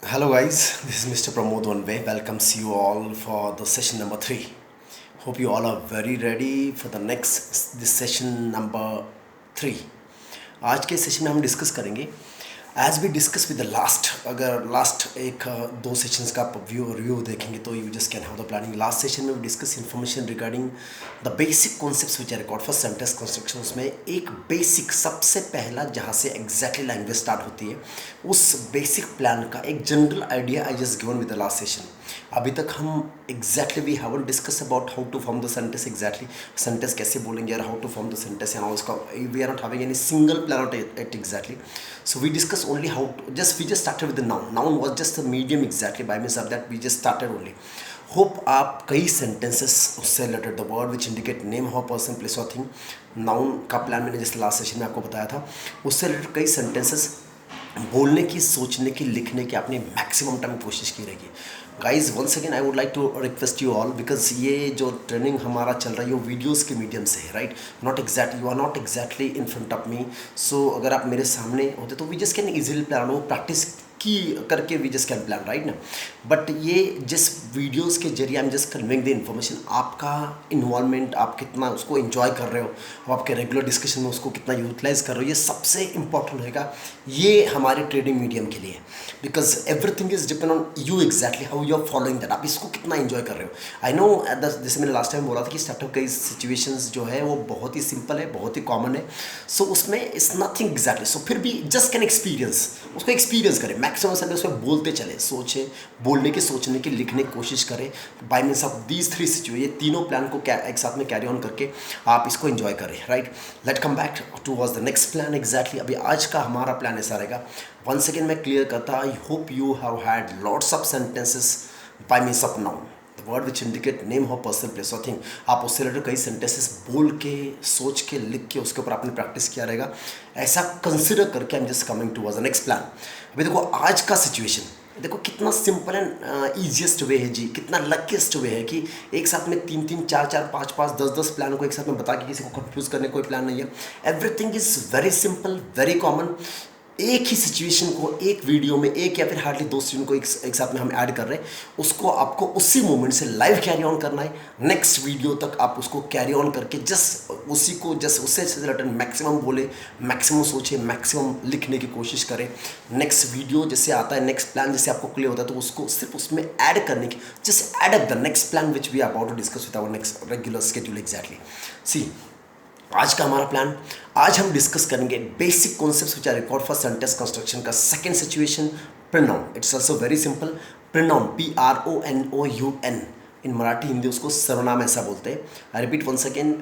Hello guys, this is Mr. Pramod Onve. Welcomes you all for the session number 3. Hope you all are very ready for the next this session number 3. आज के session में हम discuss करेंगे as we discuss with the last. अगर last एक दो sessions का आप रिव्यू देखेंगे तो you just can have the planning. Last session में we discuss information regarding the basic concepts which are record for sentence construction. उसमें एक बेसिक सबसे पहला जहाँ से एग्जैक्टली लैंग्वेज स्टार्ट होती है उस बेसिक प्लान का एक general idea I just given with the last session. अभी तक हम exactly we haven't discuss about how to form the sentence, exactly sentence कैसे बोलेंगे और how to form the sentence and उसका we are not having any single plan out at exactly. So we discuss only how to, we just started with the noun. Noun was just a medium exactly, by means of that we just started only. Hope आप कई sentences उससे related the word which indicate name of a person, place or thing. Noun का plan मैंने जैसे last session में आपको बताया था, उससे रिलेटेड कई sentences बोलने की, सोचने की, लिखने की आपने मैक्सिमम टाइम कोशिश की रहेगी। Guys once again I would like to request you all, because ये जो ट्रेनिंग हमारा चल रहा है वो वीडियोस के मीडियम से है, right? Not exactly, you are not exactly in front of me. So अगर आप मेरे सामने होते तो we just can easily plan, वो प्रैक्टिस की करके we just can plan, right ना? बट ये जिस वीडियोस के जरिए I am just conveying the information, आपका इन्वॉल्वमेंट, आप कितना उसको एंजॉय कर रहे हो और आपके रेगुलर डिस्कशन में उसको कितना यूटिलाइज कर रहे हो, ये सबसे इंपॉर्टेंट रहेगा ये हमारे ट्रेडिंग मीडियम के लिए। Because everything is depend on you exactly how you are following that, आप इसको कितना एंजॉय कर रहे हो। आई नो जैसे मैंने लास्ट टाइम बोला था कि स्टार्टअप कई सिचुएशंस जो है वो बहुत ही सिंपल है, बहुत ही कॉमन है। सो उसमें इट्स नथिंग एग्जैक्टली, सो फिर भी जस्ट कैन एक्सपीरियंस, उसको एक्सपीरियंस करें मैक्सिमम समय, उसमें बोलते चले, सोचे, बोलने की, सोचने की, लिखने की कोशिश करें। Bye means of these three situation, ये तीनों प्लान को एक साथ में कैरी ऑन करके आप इसको एंजॉय करें, right? Let come back to was the next plan exactly. अभी आज का हमारा प्लान ऐसा रहेगा। वंस अगेन मैं क्लियर करता, I hope you have had lots of sentences bye means of noun, the word which indicate name of person, place और thing. आप उससे रिलेटेड कई सेंटेंसेस बोल के, सोच के, लिख के उसके ऊपर आपने प्रैक्टिस किया रहेगा। ऐसा कंसिडर करके I am just coming to was the next plan. अभी देखो आज का सिचुएशन, देखो कितना सिंपल एंड ईजिएस्ट वे है जी, कितना लकीस्ट वे है कि एक साथ में 3-3, 4-4, 5-5, 10-10 प्लान को एक साथ में बता के किसी को कंफ्यूज करने कोई प्लान नहीं है। Everything is very simple, very common. एक ही सिचुएशन को एक वीडियो में, एक या फिर हार्डली दो सिचुएशन को एक साथ में हम ऐड कर रहे हैं, उसको आपको उसी मोमेंट से लाइव कैरी ऑन करना है। नेक्स्ट वीडियो तक आप उसको कैरी ऑन करके जस्ट उसी को जस्ट उससे रिलेटेड मैक्सिमम बोले, मैक्सिमम सोचे, मैक्सिमम लिखने की कोशिश करें। नेक्स्ट वीडियो जैसे आता है, नेक्स्ट प्लान जैसे आपको क्लियर होता है, तो उसको सिर्फ उसमें ऐड करने की, just add up the next plan which we are about to discuss with our next regular schedule exactly. See आज का हमारा प्लान, आज हम डिस्कस करेंगे basic concepts which are record for sentence construction का second situation, pronoun. It's also very simple, pronoun, PRONOUN। In Marathi Hindi उसको सर्वनाम ऐसा बोलते हैं। I repeat once again,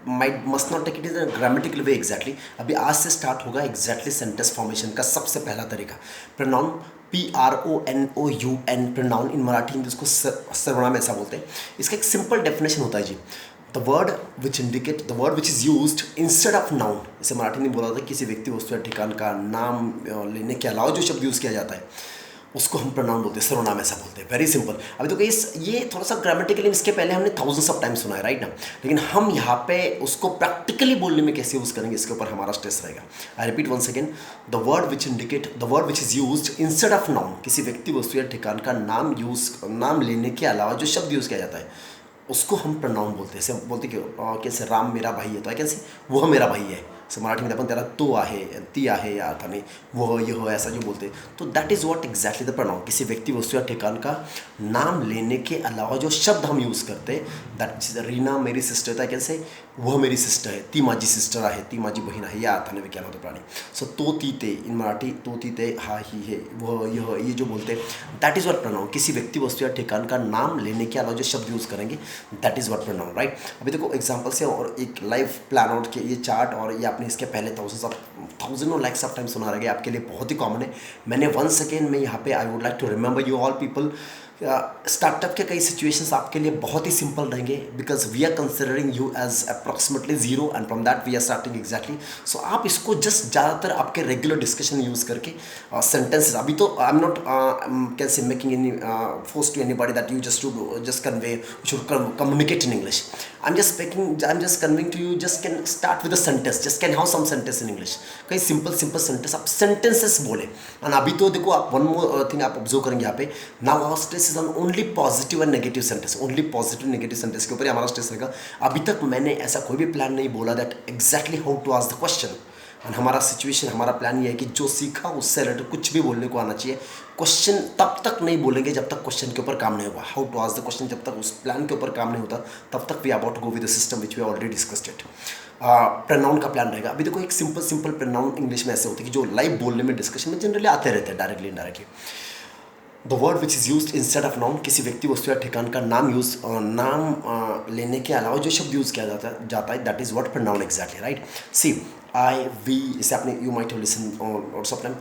might must not take it is a grammatical way exactly. अभी आज से start होगा एग्जैक्टली सेंटेंस फॉर्मेशन का सबसे पहला तरीका, प्रोनाउन, PRONOUN, प्रोनाउन। इन मराठी हिंदी उसको सर्वनाम ऐसा बोलते हैं। इसका एक सिंपल डेफिनेशन होता है जी, the word which indicate, the word which is used instead of noun. जैसे मराठी में बोला था, किसी व्यक्ति, वस्तु या ठिकान का नाम लेने के अलावा जो शब्द यूज़ किया जाता है उसको हम प्रोनाउन बोलते हैं, सर्वनाम ऐसा बोलते हैं। Very simple. अभी तो ये थोड़ा सा ग्रामेटिकली इसके पहले हमने थाउजेंड्स ऑफ टाइम सुना है, राइट ना? लेकिन हम यहाँ पे उसको प्रैक्टिकली बोलने में कैसे यूज़ करेंगे, इसके ऊपर हमारा स्ट्रेस रहेगा। I repeat once again, the word which indicate, the word which is used instead of noun, किसी व्यक्ति, वस्तु या ठिकान का नाम लेने के अलावा जो शब्द यूज़ किया जाता है उसको हम प्रोनाउन बोलते हैं। जैसे बोलते कि कैसे राम मेरा भाई है, तो कैसे वह मेरा भाई है। जैसे मराठी में आपण त्याला तो आहे, ती आहे या अर्थाने, वह, यह, ऐसा जो बोलते हैं, तो that is what exactly the pronoun. किसी व्यक्ति, वस्तु या ठिकान का नाम लेने के अलावा जो शब्द हम यूज़ करते हैं, दैट रीना मेरी सिस्टर है, कैसे वह मेरी सिस्टर है, ती माझी सिस्टर आहे, ती माझी बहीण आहे, या अर्थाने विज्ञान होतं प्राणी। सो तो, ती, ते, इन मराठी तो, ती, ते, हा, ही, है, वह, यह, ये जो बोलते हैं, दैट इज़ व्हाट प्रोनाउन। किसी व्यक्ति, वस्तु या ठिकान का नाम लेने के अलावा जो शब्द यूज़ करेंगे, that is what pronoun, right? अभी देखो एग्जाम्पल से और एक लाइव प्लान आउट के ये चार्ट, और ये आपने इसके पहले थाउजेंड और लाइक्स ऑफ टाइम सुना रहेगा, आपके लिए बहुत ही कॉमन है। मैंने वंस अगेन मैं यहाँ पे I would like to remember you all people, startup के कई सिचुएशंस आपके लिए बहुत ही सिंपल रहेंगे, because we are considering you as approximately zero and from that we are starting exactly. So आप इसको जस्ट ज़्यादातर आपके रेगुलर डिस्कशन में यूज़ करके सेंटेंसेस, अभी तो I am not can say making any force to anybody that you just convey should communicate in English. I am just conveying to you, just can start with a sentence, just can how some sentence in English. कई simple sentence आप sentences बोले. और अभी तो देखो आप one more thing आप observe करेंगे यहाँ पे, now our stress is on only positive and negative sentence. Only positive negative sentence के ऊपर ही हमारा स्ट्रेस रहेगा. अभी तक मैंने ऐसा कोई भी प्लान नहीं बोला that exactly how to ask the question. And हमारा सिचुएशन, हमारा प्लान ये है कि जो सीखा उससे रिलेटेड कुछ भी बोलने को आना चाहिए. क्वेश्चन तब तक नहीं बोलेंगे जब तक क्वेश्चन के ऊपर काम नहीं होगा. How to ask the question जब तक उस प्लान के ऊपर काम नहीं होता तब तक we are about to go with the system which we already discussed it. Pronoun का प्लान रहेगा. अभी देखो एक सिंपल प्रोनाउन इंग्लिश में ऐसे होते हैं कि जो लाइव बोलने में डिस्कशन में जनरली आते रहते हैं directly indirectly. The word which is use instead of noun, किसी व्यक्ति वस्तु या ठिकान का नाम लेने के अलावा जो शब्द यूज़ किया जाता है that is what pronoun exactly, right. See I we, इसे आपने you might have listen lots of time.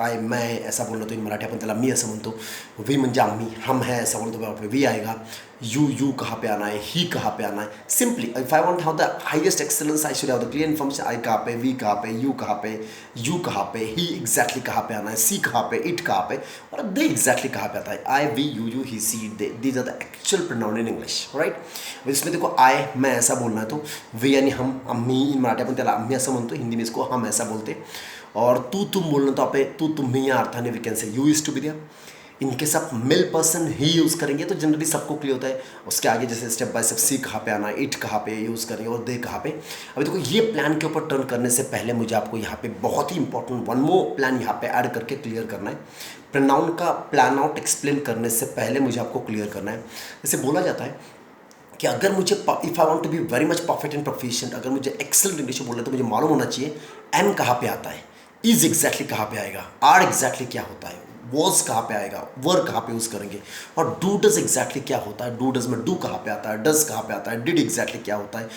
I मैं ऐसा बोललो तो इन मराठी आपण त्याला मी असं म्हणतो. वी म्हणजे आम्ही, हम है ऐसा बोलतो वहाँ पे वी आएगा. यू कहाँ पे आना है, ही कहाँ पे आना है. Simply if I want have the highest excellence I should have the clear information. I कहाँ पे, वी कहाँ पे, यू कहाँ पे, ही एग्जैक्टली कहाँ पे आना है, सी कहाँ पे, इट कहाँ पे, और दे एग्जैक्टली कहाँ पे आता है. I, we, you, he, she, they, these are the actual pronoun in English, right. इसमें देखो आई मैं ऐसा बोलना है तो वी यानी हम, आम्ही इन मराठी आपण त्याला आम्ही असं म्हणतो, हिंदी में इसको हम ऐसा बोलते. और तू तुम बोलना तो आप तू तुम्ही या अर्थाने we can say you used to be there. In case आप मेल पर्सन ही यूज़ करेंगे तो जनरली सबको क्लियर होता है. उसके आगे जैसे स्टेप बाय स्टेप सी कहाँ पे आना है, इट कहाँ पे यूज़ करेंगे और दे कहाँ पे. अभी देखो ये प्लान के ऊपर टर्न करने से पहले मुझे आपको यहाँ पे बहुत ही इंपॉर्टेंट वन मोर प्लान यहाँ पे ऐड करके क्लियर करना है. प्रोनाउन का प्लान आउट एक्सप्लेन करने से पहले मुझे आपको क्लियर करना है. जैसे बोला जाता है कि अगर मुझे if I want to be very much perfect and proficient, अगर मुझे एक्सेलेंट इंग्लिश में बोलना है तो मुझे मालूम होना चाहिए एम कहाँ पे आता है, इज एग्जैक्टली कहाँ पे आएगा, आर एग्जैक्टली क्या होता है, वॉज कहाँ पे आएगा, वर कहाँ पे यूज़ करेंगे, और डू डज एग्जैक्टली क्या होता है, डू डज में डू कहाँ पे आता है, डज कहाँ पे आता है, डिड एग्जैक्टली क्या होता है,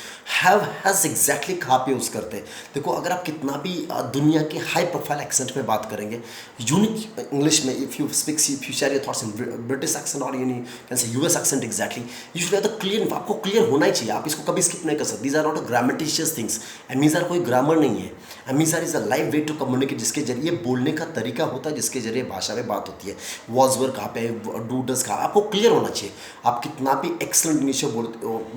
हैव हैज़ एग्जैक्टली कहाँ पे यूज़ करते हैं. देखो अगर आप कितना भी दुनिया के हाई प्रोफाइल एक्सेंट में बात करेंगे, यूनिक इंग्लिश में, if you share your thoughts in British accent और यानी can say US accent exactly, you should have the clear. आपको क्लियर होना ही चाहिए, आप इसको कभी स्किप नहीं कर सकते. दीज आर नॉट ग्रामेटिशियस थिंग्स. एमीज़ार कोई ग्रामर नहीं है. Am is are is a live way to communicate, जिसके जरिए बोलने का तरीका होता है, जिसके जरिए भाषा में बात होती है. वॉज वर कहाँ पे, डू डज कहाँ, आपको क्लियर होना चाहिए. आप कितना भी एक्सेलेंट इंग्लिश में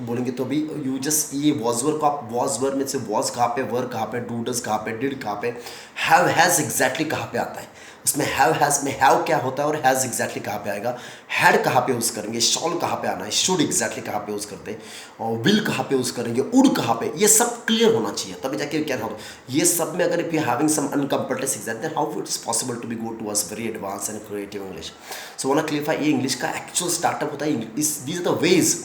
बोलेंगे तो भी यू जस्ट ये वॉज वर को आप वॉज वर में से वॉज कहाँ पे, वर कहाँ पे, डू डज कहाँ पे, डिड कहाँ पे, हैव हैज़ एग्जैक्टली कहाँ पे आता है. उसमें हैव हैज़ में हैव क्या होता है और हैज़ एग्जैक्टली कहाँ पे आएगा, हैड कहाँ पे यूज़ करेंगे, शॉल कहाँ पे आना है, शुड एग्जैक्टली कहाँ पे यूज़ करते हैं, और विल कहाँ पे यूज़ करेंगे, उड कहाँ पे, ये सब क्लियर होना चाहिए तभी जाके क्या होगा. ये सब में अगर if you having some uncomfortable exact then how it is possible to be go to us very advance and creative English. So want to clarify, ये इंग्लिश का एक्चुअल स्टार्टअप होता है. These are the ways,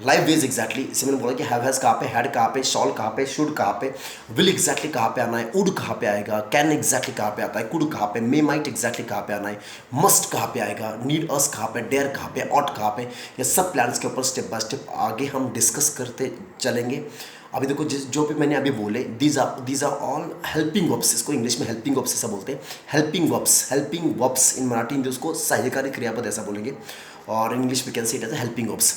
live ways exactly. इसे मैंने बोला कि have has कहाँ पे, हैड कहाँ पे, शॉल कहाँ पे, शुड कहाँ पे, विल एग्जैक्टली कहाँ पे आना है, उड कहाँ पे आएगा, कैन एग्जैक्टली कहाँ पे आता है, कुड कहाँ पे, मे माइट एग्जैक्टली कहाँ पे आना है, मस्ट कहाँ पे आएगा, नीड अस कहाँ पे, डेयर कहाँ पे, ऑट कहाँ पे. ये सब प्लान्स के ऊपर स्टेप बाय स्टेप आगे हम डिस्कस करते चलेंगे. अभी देखो जो भी मैंने अभी बोले these are all helping verbs. इसको इंग्लिश में हेल्पिंग वर्ब्स ऐसा बोलते हैं. Helping verbs in Marathi Hindi उसको सहायकारी क्रियापद ऐसा बोलेंगे, और इंग्लिश में can say it as helping verbs.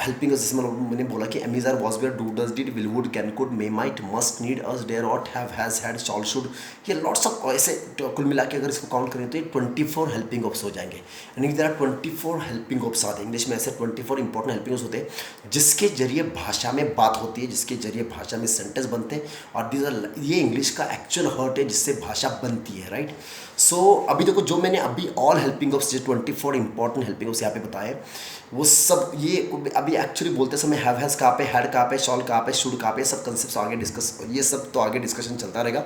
Helping us, जैसे मैंने बोला कि am is are, was were, do does, did, will, would, can, could, may, might, must, need, us, dare, ought, have, has, had, shall, should, ये lots of ऐसे कुल मिला के अगर इसको काउंट करें तो ये 24 हेल्पिंग वर्ब्स हो जाएंगे. यानी कि देयर आर 24 हेल्पिंग वर्ब्स आते हैं. इंग्लिश में ऐसे 24 इंपॉर्टेंट हेल्पिंग वर्ब्स होते हैं जिसके जरिए भाषा में बात होती है, जिसके जरिए भाषा में सेंटेंस बनते हैं, और ये इंग्लिश का एक्चुअल हर्ट है जिससे भाषा बनती है, राइट. सो अभी देखो जो मैंने अभी ऑल हेल्पिंग वर्ब्स जो 24 इंपॉर्टेंट हेल्पिंग वर्ब्स यहाँ पे बताए, वो सब ये अभी एक्चुअली बोलते समय हैव हैज़ कहाँ पे, हैड कहाँ पे, शॉल कहाँ पे, शुड कहाँ पे, सब कंसेप्ट आगे डिस्कस, ये सब तो आगे डिस्कशन चलता रहेगा.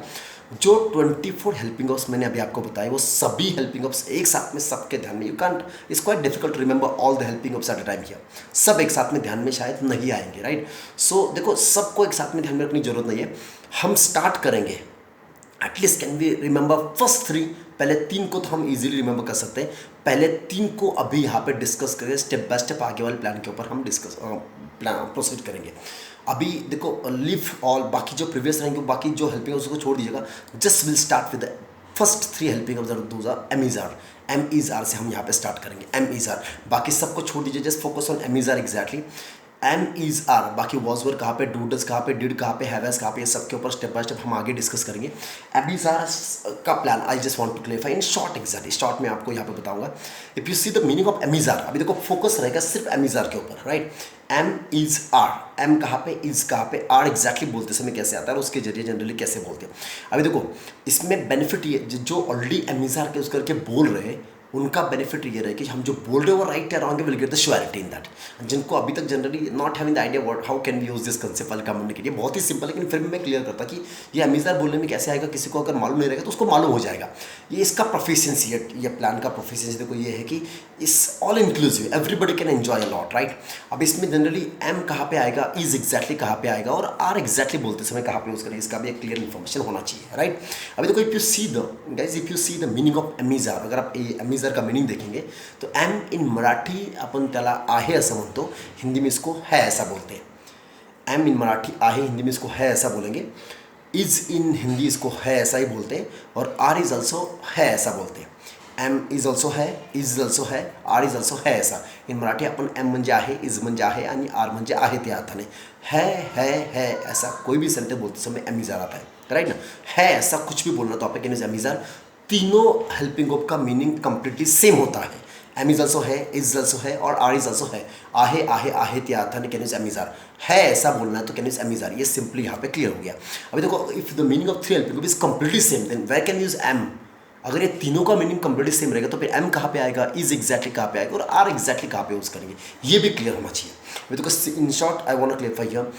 जो 24 हेल्पिंग वर्ब्स मैंने अभी आपको बताए वो सभी हेल्पिंग वर्ब्स एक साथ में सबके ध्यान में, you can't, it's quite difficult to remember all the helping verbs at a time here. सब एक साथ में ध्यान में शायद नहीं आएंगे, राइट. सो देखो सबको एक साथ में ध्यान में रखने की जरूरत नहीं है. हम स्टार्ट करेंगे at least can we remember first 3. पहले 3 को तो हम इजीली रिमेंबर कर सकते हैं. पहले 3 को अभी यहाँ पे डिस्कस करेंगे, स्टेप बाय स्टेप आगे वाले प्लान के ऊपर हम डिस्कस प्रोसीड करेंगे. अभी देखो लीव ऑल, बाकी जो प्रीवियस रहेंगे बाकी जो हेल्पिंग उसको छोड़ दीजिएगा. Just will start with first 3 helping of those am M is are. M is are से हम यहाँ पे स्टार्ट करेंगे, एम इज आर। बाकी सबको छोड़ दीजिए, just focus on am is are exactly. Am is are, बाकी वॉज वर कहाँ पे, डू डज कहाँ पे, डिड कहाँ पे, हैव हैज कहाँ पे, ये सबके ऊपर स्टेप बाय स्टेप हम आगे डिस्कस करेंगे। एम इज आर का plan I just want to clarify in short exactly, short में आपको यहाँ पे बताऊंगा। If you see the meaning of am is are, अभी देखो फोकस रहेगा सिर्फ एम इज आर के ऊपर, right. Am is are, am कहाँ पे, इज कहाँ पे, आर एग्जैक्टली बोलते समय कैसे आता है और उसके जरिए जनरली कैसे बोलते हैं। अभी देखो इसमें बेनिफिट ये, जो ऑलरेडी एम इज आर के उस करके बोल रहे हैं उनका बेनिफिट ये रहे कि हम जो बोल रहे हो वो राइट या रॉन्ग है, will get the surety in that. जिनको अभी तक generally not having the idea what how can we use this concept वाले कम्युनिकेट, ये बहुत ही सिंपल है, लेकिन फिर भी मैं क्लियर करता कि ये अमीज़ार बोलने में कैसे आएगा, किसी को अगर मालूम नहीं रहेगा तो उसको मालूम हो जाएगा। ये इसका प्रोफिशिएंसी है, ये प्लान का प्रोफिशिएंसी देखो ये है कि इस all inclusive, everybody can enjoy a lot, right. अब इसमें जनरली एम कहाँ पे आएगा, इज एग्जैक्टली कहाँ पे आएगा और आर एग्जैक्टली बोलते समय कहाँ पे यूज करें, इसका भी एक क्लियर इन्फॉर्मेशन होना चाहिए, राइट। अभी देखो if you see the guys, if you see the meaning of am is are, अगर आप अमीज़ार का मीनिंग देखेंगे तो एम इन मराठी आपण त्याला आहे असं म्हणतो, हिंदी में इसको है ऐसा बोलते हैं। एम इन मराठी आहे, हिंदी में इसको है ऐसा बोलेंगे। इज इन हिंदी इसको है ऐसा ही बोलते हैं और आर इज ऑल्सो है ऐसा बोलते हैं। एम इज ऑल्सो है, इज ऑल्सो है, आर इज ऑल्सो है ऐसा। इन मराठी आपण एम म्हणजे आहे, इज म्हणजे आहे आणि आर म्हणजे आहे त्या अर्थाने। है ऐसा कोई भी सेंटेंस बोलते समय अमीज़ार आता है, राइट ना। है ऐसा कुछ भी बोलना तो आप कैन यूज अमीज़ार। तीनों हेल्पिंग ऑफ का मीनिंग कंप्लीटली सेम होता है। एम इज ऑल्सो है, इज ऑल्सो है और आर इज ऑल्सो है। आहे त्या अर्थाने कैन यूज अमीज़ार। है ऐसा बोलना है तो कैन यूज अमीज़ार, ये सिंपली यहाँ पे क्लियर हो गया। अभी देखो if the meaning of 3 helping is completely same then where can use am. अगर ये तीनों का मीनिंग कंप्लीटली सेम रहेगा तो फिर एम कहाँ पे आएगा, इज एग्जैक्टली कहाँ पे आएगा और आर एग्जैक्टली कहाँ पे यूज करेंगे, ये भी क्लियर होना चाहिए। अभी देखो in short I want to clarify here,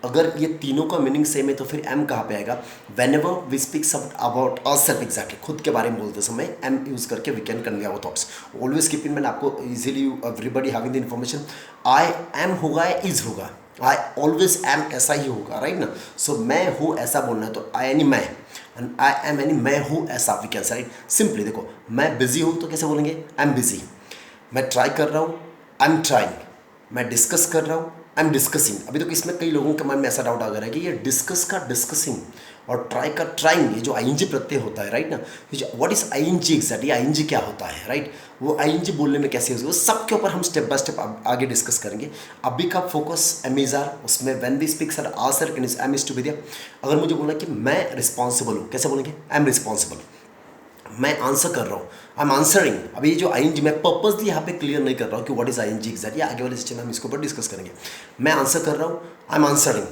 अगर ये तीनों का मीनिंग सेम है तो फिर एम कहाँ पे आएगा, whenever we speak about our self exactly, खुद के बारे में बोलते समय एम यूज़ करके we can convey our thoughts. Always keep in मैंने आपको easily everybody having the information, I am होगा या इज होगा, आई ऑलवेज एम ऐसा ही होगा, राइट ना। सो मैं हूँ ऐसा बोलना है तो आई यानी मैं, एंड आई एम यानी मैं हूँ ऐसा, we can say right. Simply देखो मैं बिजी हूँ तो कैसे बोलेंगे, आई एम बिजी। मैं ट्राई कर रहा हूँ, आई एम ट्राइंग। मैं डिस्कस कर रहा हूँ, आई एम डिस्कसिंग। अभी तो इसमें कई लोगों के मन में ऐसा डाउट आ गया है कि ये डिस्कस का डिस्कसिंग और ट्राई का ट्राइंग, ये जो आईएनजी प्रत्यय होता है, राइट ना, what is ING exactly, ING क्या होता है, राइट। वो आईएनजी बोलने में कैसे यूज, सब के ऊपर हम स्टेप बाय स्टेप आगे डिस्कस करेंगे। अभी का फोकस अमीज़ार, उसमें when we speak sir are sir can I am is to be there. अगर मुझे बोलना कि मैं रिस्पॉन्सिबल हूँ, कैसे बोलेंगे, आई एम रिस्पॉन्सिबल। मैं आंसर कर रहा हूँ, आई एम आंसरिंग। अभी ये जो आईएनजी मैं पर्पसली यहाँ पे क्लियर नहीं कर रहा हूँ कि व्हाट इज आईएनजी एग्जैक्टली, आगे वाले सेशन में हम इसके ऊपर डिस्कस करेंगे। मैं आंसर कर रहा हूँ, आई एम आंसरिंग।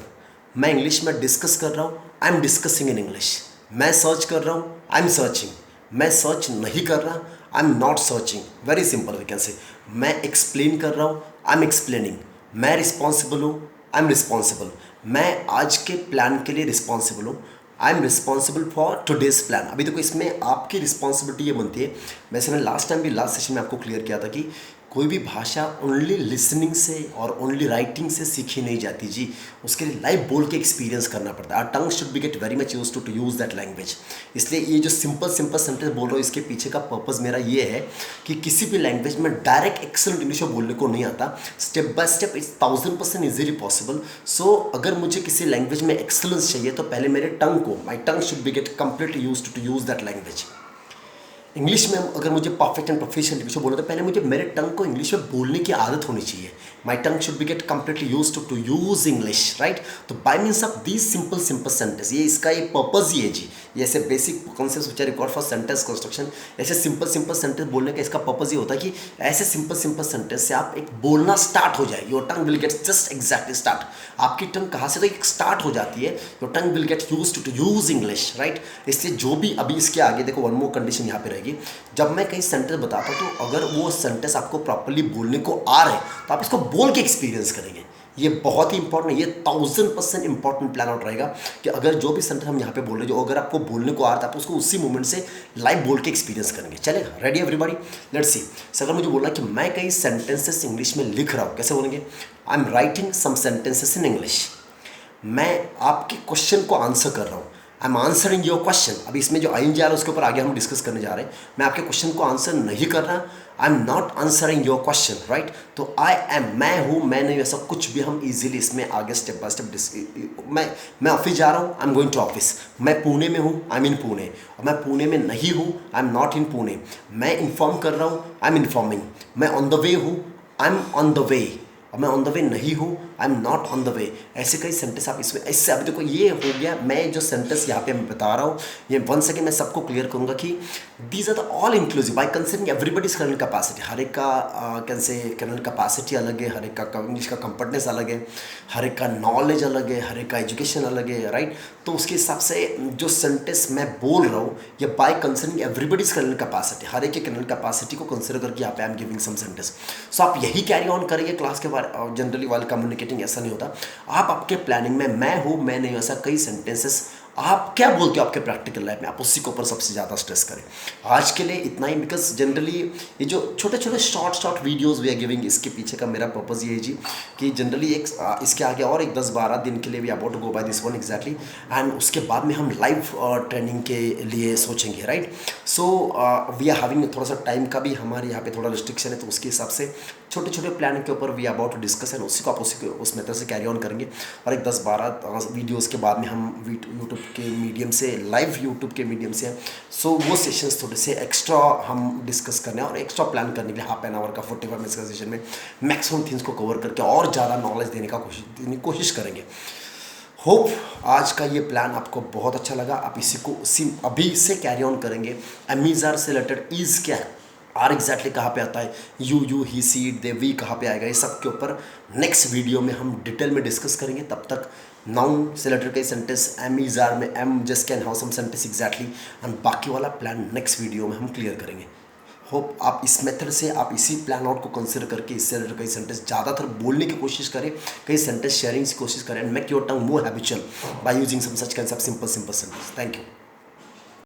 मैं इंग्लिश में डिस्कस कर रहा हूँ, I am discussing in English. मैं सर्च कर रहा हूँ, आई एम सर्चिंग। मैं सर्च नहीं कर रहा, I am not searching. Very simple we can say. मैं एक्सप्लेन कर रहा हूँ, आई एम एक्सप्लेनिंग। मैं रिस्पॉन्सिबल हूँ, आई एम रिस्पॉन्सिबल। मैं आज के प्लान के लिए रिस्पॉन्सिबल हूँ, I am responsible for today's plan. अभी देखो इसमें आपकी रिस्पॉन्सिबिलिटी ये बनती है, वैसे मैंने लास्ट टाइम भी लास्ट सेशन में आपको क्लियर किया था कि कोई भी भाषा ओनली लिसनिंग से और ओनली राइटिंग से सीखी नहीं जाती जी, उसके लिए लाइव बोल के एक्सपीरियंस करना पड़ता है। Our tongue should be get very much use to use that language. इसलिए ये जो सिंपल सेंटेंस बोल रहा हूँ, इसके पीछे का पर्पज़ मेरा ये है कि किसी भी लैंग्वेज में डायरेक्ट एक्सेलेंट इंग्लिश बोलने को नहीं आता, step by step it's 1000% easily possible. So अगर मुझे किसी लैंग्वेज में एक्सेलेंस चाहिए तो पहले मेरे टंग को, my tongue should be get completely use to use that language. English में अगर मुझे परफेक्ट एंड प्रोफिशिएंट इंग्लिश बोलना तो पहले मुझे मेरे टंग को इंग्लिश में बोलने की आदत होनी चाहिए। My tongue should be get completely use to use English, right. तो by means of these simple sentence, ये इसका ये पर्पज़ ही है जी। ये ऐसे basic concepts which are required for sentence construction, ऐसे सिंपल सेंटेंस बोलने का इसका पर्पज़ ये होता है कि ऐसे सिंपल सेंटेंस से आप एक बोलना स्टार्ट हो जाए। Your tongue will get just exactly start. आपकी टंग कहाँ से तो एक स्टार्ट हो जाती है, your tongue will get use to use English, right. इसलिए जो भी अभी इसके आगे देखो वन मोर कंडीशन यहाँ पे रहेगी, जब मैं कहीं सेंटेंस बताता हूँ तो अगर वो सेंटेंस आपको प्रॉपर्ली बोलने को आ रहा है तो आप इसको बोल के एक्सपीरियंस करेंगे। ये बहुत ही इंपॉर्टेंट है, ये 1000% इंपॉर्टेंट प्लान आउट रहेगा कि अगर जो भी सेंटेंस हम यहाँ पे बोल रहे हैं, जो अगर आपको बोलने को आ रहा है, आप उसको उसी मोमेंट से लाइव बोल के एक्सपीरियंस करेंगे। चलेगा, रेडी एवरीबॉडी, लेट्स सी। अगर मुझे बोलना कि मैं कई सेंटेंसेस इंग्लिश में लिख रहा हूँ, कैसे बोलेंगे, I am writing some sentences in English. मैं आपके क्वेश्चन को आंसर कर रहा हूँ, I am answering your question. अभी इसमें जो आई एन जी आ रहा है उसके ऊपर आगे हम डिस्कस करने जा रहे हैं। मैं आपके क्वेश्चन को आंसर नहीं कर रहा, I am not answering your question, right. तो आई एम, मैं हूँ, मैं नहीं, ऐसा कुछ भी हम इजीली इसमें आगे स्टेप बाय स्टेप मैं ऑफिस जा रहा हूँ, I am going to office. मैं पुणे में हूँ, आई एम इन पुणे। और मैं पुणे में नहीं हूँ, I am not in Pune. मैं इन्फॉर्म कर रहा हूँ, आई एम इन्फॉर्मिंग। मैं ऑन द वे हूँ, I M on the way. और मैं ऑन द वे नहीं हूँ, I am not on the way. ऐसे कई सेंटेंस आप इसमें, इससे अभी देखो ये हो गया। मैं जो सेंटेंस यहाँ पे मैं बता रहा हूँ, ये 1 सेकेंड मैं सबको क्लियर करूँगा कि these are the all inclusive by considering everybody's kernel capacity. हर एक का कैसे कर्नल कैपेसिटी अलग है, हर एक का इंग्लिश का कंफर्टनेस अलग है, हर एक का नॉलेज अलग है, हर एक का एजुकेशन अलग है, राइट। तो उसके हिसाब से जो सेंटेंस मैं बोल रहा हूँ ये by considering everybody's kernel capacity, हर एक के कर्नल कैपेसिटी को कंसिडर करके यहाँ पे I am giving some sentence. So आप यही कैरी ऑन करेंगे क्लास के बारे। जनरली वाइल कम्युनिकेटिंग ऐसा नहीं होता। आप आपके प्लानिंग में मैं हूँ, मैं नहीं, ऐसा कई सेंटेंसेस आप क्या बोलते हो आपके प्रैक्टिकल लाइफ में, आप उसी के ऊपर सबसे ज़्यादा स्ट्रेस करें। आज के लिए इतना ही, बिकॉज जनरली ये जो छोटे छोटे short videos we are giving, इसके पीछे का मेरा पर्पज़ ये है जी कि जनरली एक इसके आगे और एक 10-12 दिन के लिए we about to go by this one exactly, and उसके बाद में हम लाइव ट्रेनिंग के लिए सोचेंगे, right. So we are having थोड़ा सा टाइम का भी हमारे यहाँ पे थोड़ा रिस्ट्रिक्शन है, तो उसके हिसाब से छोटे छोटे प्लान के ऊपर we are about to discuss, and उसी को आप उस मेथड से कैरी ऑन करेंगे। और एक 10-12 वीडियोज़ के बाद में हम यूट्यूब के मीडियम से, लाइव यूट्यूब के मीडियम से, सो वो सेशंस थोड़े से एक्स्ट्रा हम डिस्कस करने और एक्स्ट्रा प्लान करने के लिए हाफ एन आवर का 45 मिनट्स का सेशन में मैक्सिमम थिंग्स को कवर करके और ज़्यादा नॉलेज देने का कोशिश करेंगे। होप आज का ये प्लान आपको बहुत अच्छा लगा। आप इसी को अभी से कैरी ऑन करेंगे। एमीज़ार से रिलेटेड ईज़ क्या है, आर एग्जैक्टली कहाँ पे आता है, you he see it they we कहाँ पे आएगा, ये सब के ऊपर नेक्स्ट वीडियो में हम डिटेल में डिस्कस करेंगे। तब तक नाउन से रिलेटेड कई सेंटेंस, एमीज़ार में am just can how some sentence exactly, and बाकी वाला प्लान नेक्स्ट वीडियो में हम क्लियर करेंगे। होप आप इस मेथड से, आप इसी प्लान आउट को कंसिडर करके इससे रिलेटेड कई सेंटेंस ज़्यादातर बोलने की कोशिश करें, कई सेंटेंस शेयरिंग की कोशिश करें, and make your tongue more habitual by using some such kinds of simple sentence. Thank you.